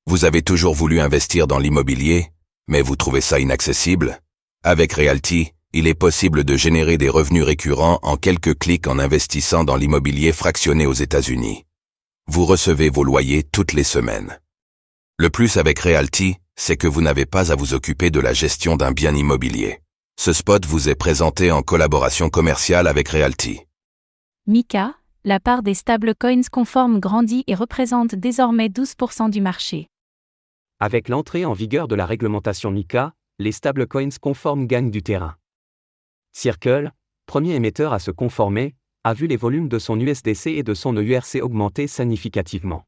Vous avez toujours voulu investir dans l'immobilier, mais vous trouvez ça inaccessible? Avec Realty, il est possible de générer des revenus récurrents en quelques clics en investissant dans l'immobilier fractionné aux États-Unis. Vous recevez vos loyers toutes les semaines. Le plus avec Realty, c'est que vous n'avez pas à vous occuper de la gestion d'un bien immobilier. Ce spot vous est présenté en collaboration commerciale avec Realty. MiCA, la part des stablecoins conformes grandit et représente désormais 12% du marché. Avec l'entrée en vigueur de la réglementation MiCA, les stablecoins conformes gagnent du terrain. Circle, premier émetteur à se conformer, a vu les volumes de son USDC et de son EURC augmenter significativement.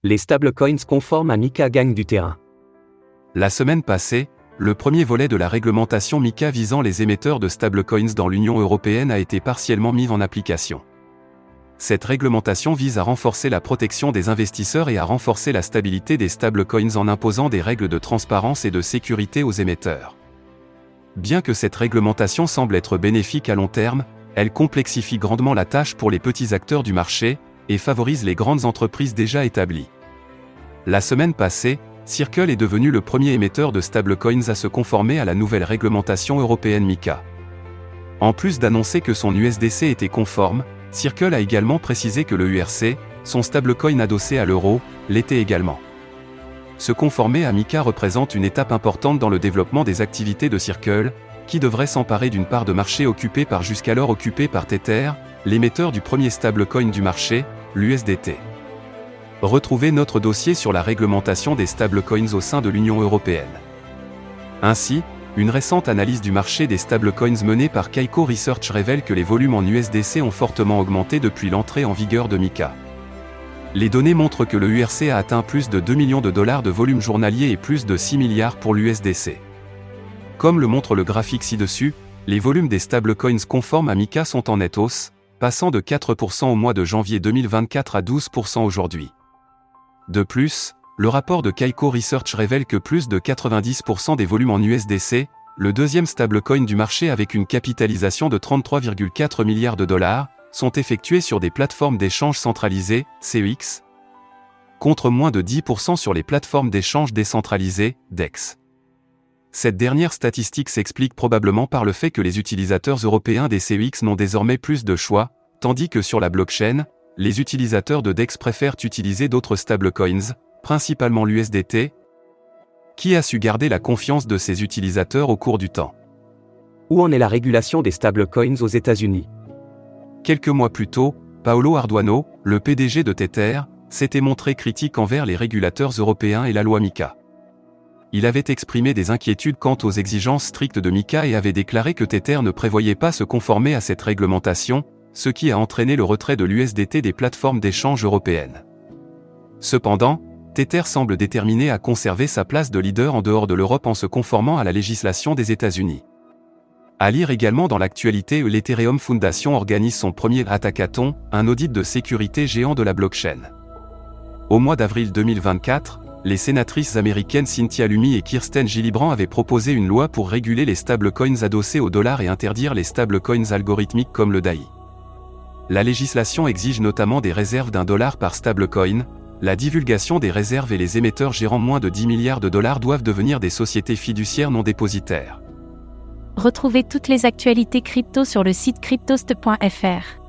Les stablecoins conformes à MiCA gagnent du terrain. La semaine passée, le premier volet de la réglementation MiCA visant les émetteurs de stablecoins dans l'Union européenne a été partiellement mis en application. Cette réglementation vise à renforcer la protection des investisseurs et à renforcer la stabilité des stablecoins en imposant des règles de transparence et de sécurité aux émetteurs. Bien que cette réglementation semble être bénéfique à long terme, elle complexifie grandement la tâche pour les petits acteurs du marché et favorise les grandes entreprises déjà établies. La semaine passée, Circle est devenu le premier émetteur de stablecoins à se conformer à la nouvelle réglementation européenne MiCA. En plus d'annoncer que son USDC était conforme, Circle a également précisé que le EURC, son stablecoin adossé à l'euro, l'était également. Se conformer à MiCA représente une étape importante dans le développement des activités de Circle, qui devrait s'emparer d'une part de marché occupée jusqu'alors occupée par Tether, l'émetteur du premier stablecoin du marché, l'USDT. Retrouvez notre dossier sur la réglementation des stablecoins au sein de l'Union européenne. Ainsi, une récente analyse du marché des stablecoins menée par Kaiko Research révèle que les volumes en USDC ont fortement augmenté depuis l'entrée en vigueur de MiCA. Les données montrent que le EURC a atteint plus de 2 millions de dollars de volume journalier et plus de 6 milliards pour l'USDC. Comme le montre le graphique ci-dessus, les volumes des stablecoins conformes à MiCA sont en nette hausse, passant de 4% au mois de janvier 2024 à 12% aujourd'hui. De plus, le rapport de Kaiko Research révèle que plus de 90% des volumes en USDC, le deuxième stablecoin du marché avec une capitalisation de 33,4 milliards de dollars, sont effectués sur des plateformes d'échange centralisées, CEX, contre moins de 10% sur les plateformes d'échange décentralisées, DEX. Cette dernière statistique s'explique probablement par le fait que les utilisateurs européens des CEX n'ont désormais plus de choix, tandis que sur la blockchain, les utilisateurs de DEX préfèrent utiliser d'autres stablecoins, principalement l'USDT, qui a su garder la confiance de ses utilisateurs au cours du temps. Où en est la régulation des stablecoins aux États-Unis? Quelques mois plus tôt, Paolo Ardoino, le PDG de Tether, s'était montré critique envers les régulateurs européens et la loi MiCA. Il avait exprimé des inquiétudes quant aux exigences strictes de MiCA et avait déclaré que Tether ne prévoyait pas se conformer à cette réglementation, ce qui a entraîné le retrait de l'USDT des plateformes d'échange européennes. Cependant, Tether semble déterminé à conserver sa place de leader en dehors de l'Europe en se conformant à la législation des États-Unis. À lire également dans l'actualité, l'Ethereum Foundation organise son premier hackathon, un audit de sécurité géant de la blockchain. Au mois d'avril 2024, les sénatrices américaines Cynthia Lummis et Kirsten Gillibrand avaient proposé une loi pour réguler les stablecoins adossés au dollar et interdire les stablecoins algorithmiques comme le DAI. La législation exige notamment des réserves $1 par stablecoin, la divulgation des réserves et les émetteurs gérant moins de 10 milliards de dollars doivent devenir des sociétés fiduciaires non dépositaires. Retrouvez toutes les actualités crypto sur le site cryptost.fr.